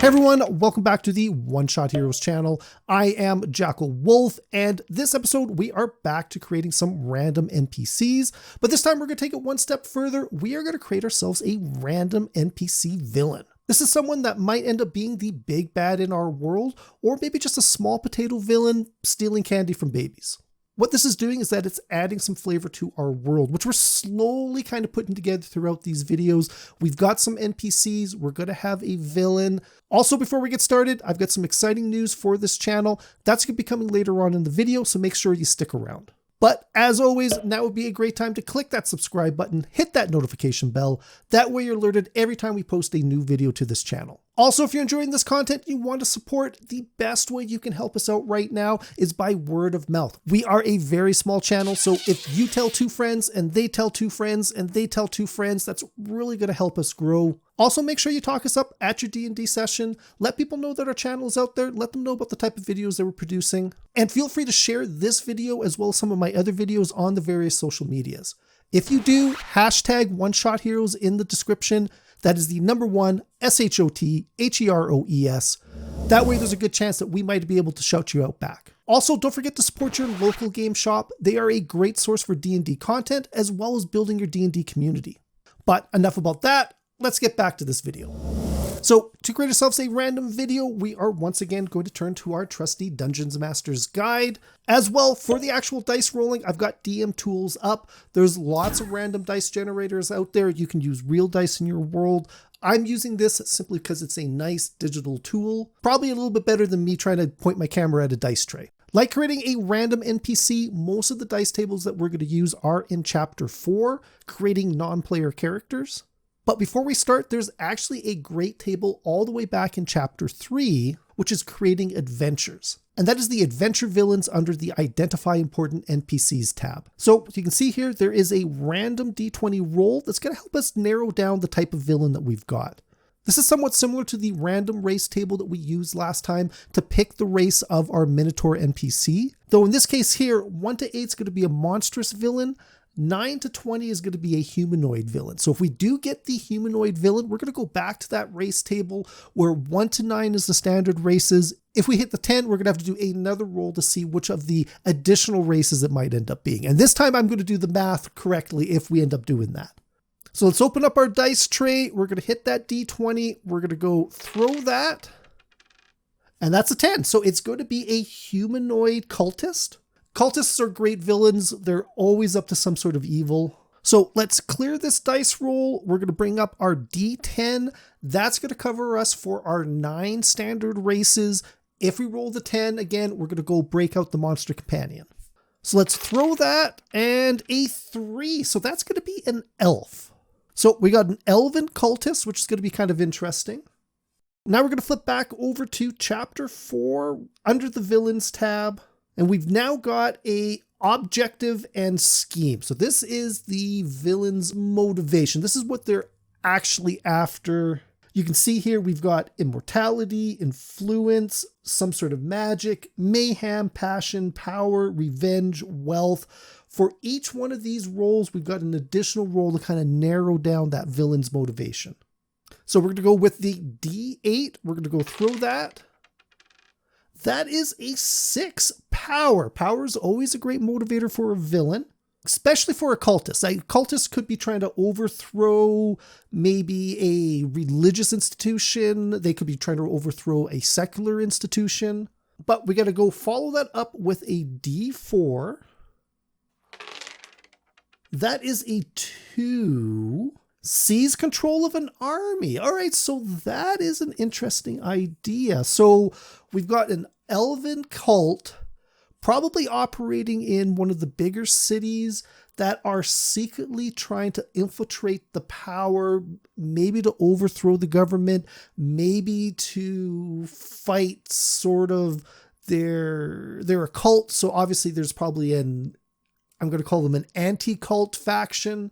Hey everyone, welcome back to the One Shot Heroes channel. I am Jackal Wolf, and this episode we are back to creating some random NPCs, but this time we're going to take it one step further. We are going to create ourselves a random NPC villain. This is someone that might end up being the big bad in our world, or maybe just a small potato villain stealing candy from babies. What this is doing is that it's adding some flavor to our world, which we're slowly kind of putting together throughout these videos. We've got some NPCs, we're going to have a villain. Also, before we get started, I've got some exciting news for this channel. That's going to be coming later on in the video, so make sure you stick around. But as always, now would be a great time to click that subscribe button, hit that notification bell. That way you're alerted every time we post a new video to this channel. Also, if you're enjoying this content, you want to support, the best way you can help us out right now is by word of mouth. We are a very small channel, so if you tell two friends and they tell two friends and they tell two friends, that's really going to help us grow. Also, make sure you talk us up at your D&D session. Let people know that our channel is out there. Let them know about the type of videos that we're producing. And feel free to share this video as well as some of my other videos on the various social medias. If you do, hashtag One Shot Heroes in the description. That is the number one, SHOTHEROES. That way there's a good chance that we might be able to shout you out back. Also, don't forget to support your local game shop. They are a great source for D&D content as well as building your D&D community. But enough about that. Let's get back to this video. So to create ourselves a random video, we are once again going to turn to our trusty Dungeons Master's Guide. As well, for the actual dice rolling, I've got DM tools up. There's lots of random dice generators out there. You can use real dice in your world. I'm using this simply because it's a nice digital tool. Probably a little bit better than me trying to point my camera at a dice tray. Like creating a random NPC, most of the dice tables that we're going to use are in Chapter 4, creating non-player characters. But before we start, there's actually a great table all the way back in Chapter 3, which is creating adventures. And that is the adventure villains under the Identify Important NPCs tab. So you can see here, there is a random D20 roll that's going to help us narrow down the type of villain that we've got. This is somewhat similar to the random race table that we used last time to pick the race of our Minotaur NPC. Though in this case here, 1 to 8 is going to be a monstrous villain. 9 to 20 is going to be a humanoid villain. So if we do get the humanoid villain, we're going to go back to that race table where 1 to 9 is the standard races. If we hit the 10, we're going to have to do another roll to see which of the additional races it might end up being. And this time I'm going to do the math correctly if we end up doing that. So let's open up our dice tray. We're going to hit that D20. We're going to go throw that. And that's a 10. So it's going to be a humanoid cultist. Cultists are great villains. They're always up to some sort of evil. So let's clear this dice roll. We're going to bring up our D10. That's going to cover us for our 9 standard races. If we roll the 10 again, we're going to go break out the monster companion. So let's throw that and a 3. So that's going to be an elf. So we got an elven cultist, which is going to be kind of interesting. Now we're going to flip back over to Chapter 4 under the Villains tab. And we've now got a objective and scheme. So this is the villain's motivation. This is what they're actually after. You can see here we've got immortality, influence, some sort of magic, mayhem, passion, power, revenge, wealth. For each one of these roles, we've got an additional role to kind of narrow down that villain's motivation. So we're going to go with the D8. We're going to go throw that. That is a 6 power. Power is always a great motivator for a villain, especially for a cultist. A cultist could be trying to overthrow maybe a religious institution. They could be trying to overthrow a secular institution. But we got to go follow that up with a D4. That is a 2. Seize control of an army. All right, so that is an interesting idea. So we've got an elven cult probably operating in one of the bigger cities that are secretly trying to infiltrate the power, maybe to overthrow the government, maybe to fight sort of their occult. So obviously there's probably I'm going to call them an anti-cult faction.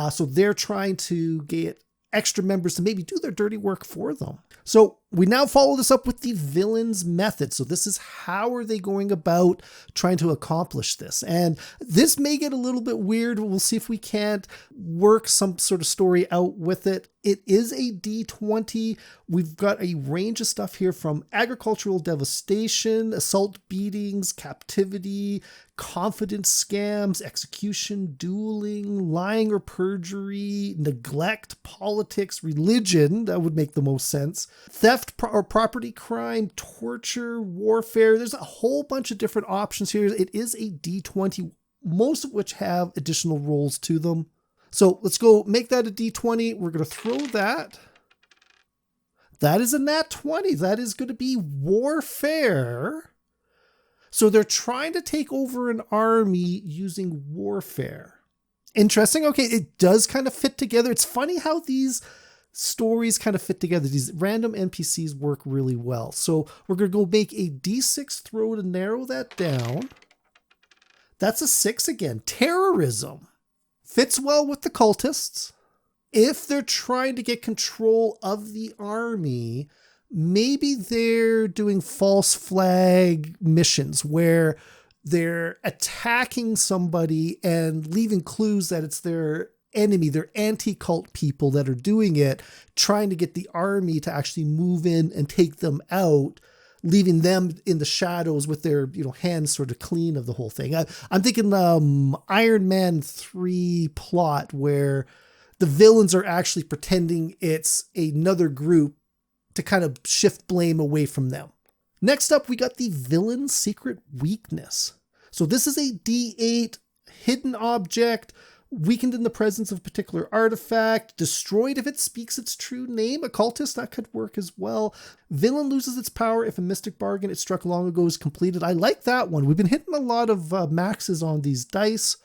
So they're trying to get extra members to maybe do their dirty work for them. So We now follow this up with the villain's method. So this is how are they going about trying to accomplish this? And this may get a little bit weird. We'll see if we can't work some sort of story out with it. It is a D20. We've got a range of stuff here from agricultural devastation, assault beatings, captivity, confidence scams, execution, dueling, lying or perjury, neglect, politics, religion. That would make the most sense. Theft or property crime, torture, warfare. There's a whole bunch of different options here. It is a D20, most of which have additional rolls to them. So let's go make that a D20. We're going to throw that. That is a nat 20. That is going to be warfare. So they're trying to take over an army using warfare. Interesting. Okay, it does kind of fit together. It's funny how these stories kind of fit together. These random NPCs work really well. So we're going to go make a D6 throw to narrow that down. That's a 6 again. Terrorism. Fits well with the cultists. If they're trying to get control of the army, maybe they're doing false flag missions where they're attacking somebody and leaving clues that it's their enemy, their anti-cult people that are doing it, trying to get the army to actually move in and take them out, leaving them in the shadows with their, hands sort of clean of the whole thing. I'm thinking Iron Man 3 plot where the villains are actually pretending it's another group to kind of shift blame away from them. Next up, we got the villain's secret weakness. So this is a D8 hidden object, weakened in the presence of a particular artifact, destroyed if it speaks its true name. A cultist, that could work as well. Villain loses its power if a mystic bargain it struck long ago is completed. I like that one. We've been hitting a lot of maxes on these dice.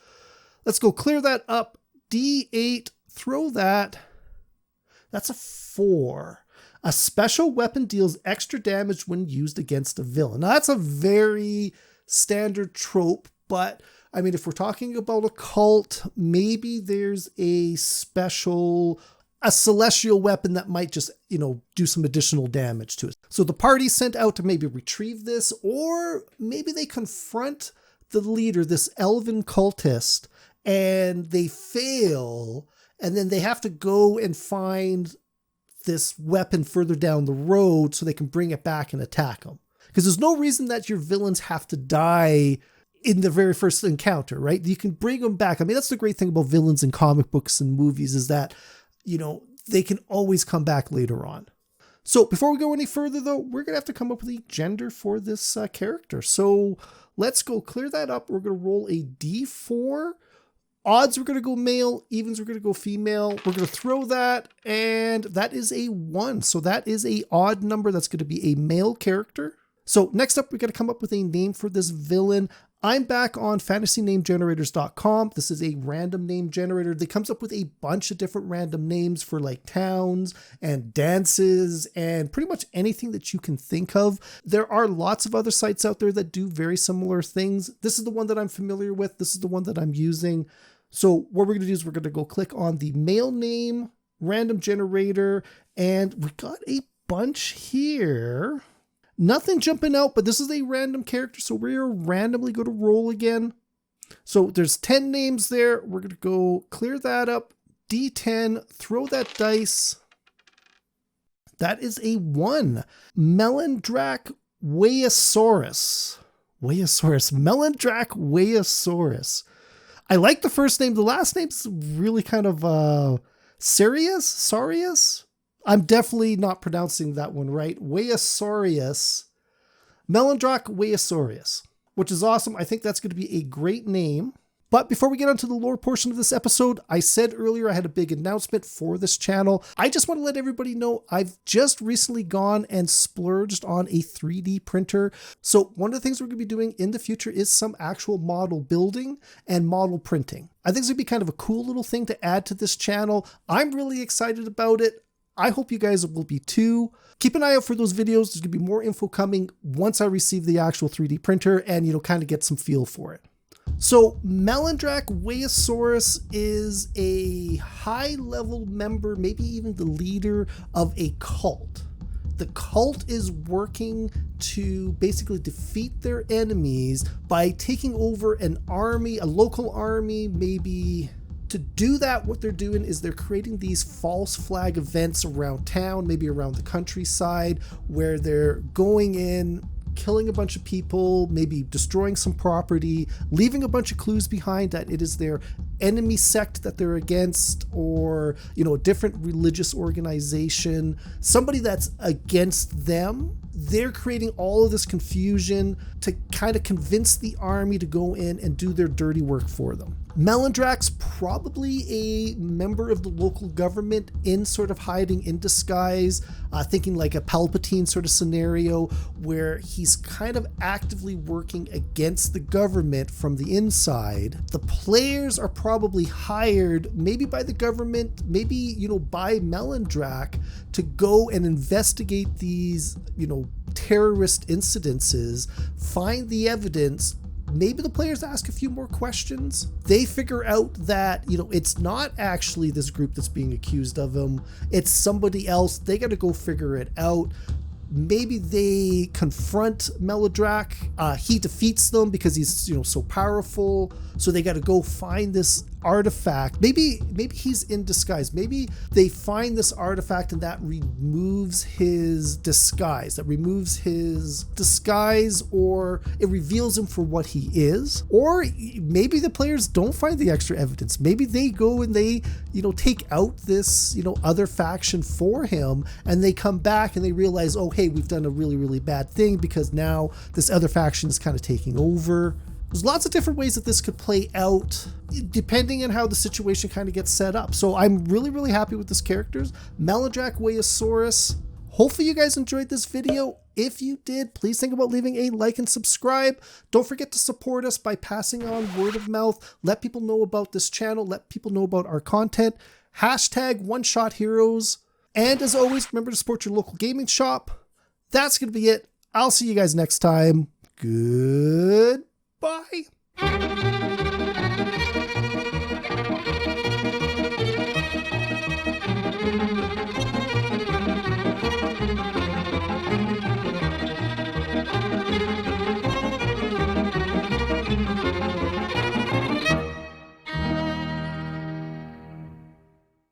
Let's go clear that up. D8, throw that. That's a 4. A special weapon deals extra damage when used against a villain. Now that's a very standard trope, but I mean, if we're talking about a cult, maybe there's a celestial weapon that might just, do some additional damage to it. So the party's sent out to maybe retrieve this, or maybe they confront the leader, this elven cultist, and they fail, and then they have to go and find this weapon further down the road so they can bring it back and attack them. Because there's no reason that your villains have to die in the very first encounter, right? You can bring them back. I mean, that's the great thing about villains in comic books and movies is that, they can always come back later on. So before we go any further though, we're going to have to come up with a gender for this character. So let's go clear that up. We're going to roll a D4. Odds, we're going to go male. Evens, we're going to go female. We're going to throw that, and that is a 1. So that is a odd number. That's going to be a male character. So next up, we got to come up with a name for this villain. I'm back on fantasynamegenerators.com. This is a random name generator that comes up with a bunch of different random names for like towns and dances and pretty much anything that you can think of. There are lots of other sites out there that do very similar things. This is the one that I'm familiar with. This is the one that I'm using. So what we're going to do is we're going to go click on the male name, random generator, and we got a bunch here. Nothing jumping out, but this is a random character, so we're randomly going to roll again. So there's 10 names there. We're going to go clear that up. D10, throw that dice. That is a 1. Melendrak Weosaurus. Melendrak Weosaurus. I like the first name. The last name's really kind of Sarius? I'm definitely not pronouncing that one right. Weosaurus. Melendrak Weosaurus, which is awesome. I think that's going to be a great name. But before we get onto the lore portion of this episode, I said earlier I had a big announcement for this channel. I just want to let everybody know I've just recently gone and splurged on a 3D printer. So one of the things we're going to be doing in the future is some actual model building and model printing. I think it's going to be kind of a cool little thing to add to this channel. I'm really excited about it. I hope you guys will be too. Keep an eye out for those videos. There's going to be more info coming once I receive the actual 3D printer and, kind of get some feel for it. So Melendrak Weosaurus is a high-level member, maybe even the leader of a cult. The cult is working to basically defeat their enemies by taking over an army, a local army, maybe. To do that, what they're doing is they're creating these false flag events around town, maybe around the countryside, where they're going in, killing a bunch of people, maybe destroying some property, leaving a bunch of clues behind that it is their enemy sect that they're against, or, you know, a different religious organization, somebody that's against them. They're creating all of this confusion to kind of convince the army to go in and do their dirty work for them. Melandrak's probably a member of the local government in sort of hiding in disguise, thinking like a Palpatine sort of scenario where he's kind of actively working against the government from the inside. The players are probably hired maybe by the government, maybe, you know, by Melandrak to go and investigate these, you know, terrorist incidences, find the evidence. Maybe the players ask a few more questions. They figure out that, you know, it's not actually this group that's being accused of them. It's somebody else. They got to go figure it out. Maybe they confront Melandrak. He defeats them because he's, you know, so powerful. So they got to go find this artifact. Maybe he's in disguise. Maybe they find this artifact and that removes his disguise. Or it reveals him for what he is. Or maybe the players don't find the extra evidence. Maybe they go and they, you know, take out this, you know, other faction for him, and they come back and they realize, oh, hey, we've done a really, really bad thing because now this other faction is kind of taking over. There's lots of different ways that this could play out depending on how the situation kind of gets set up. So I'm really, really happy with this characters. Melandrak Wayosaurus. Hopefully you guys enjoyed this video. If you did, please think about leaving a like and subscribe. Don't forget to support us by passing on word of mouth. Let people know about this channel. Let people know about our content. Hashtag One-Shot Heroes. And as always, remember to support your local gaming shop. That's going to be it. I'll see you guys next time. Goodbye.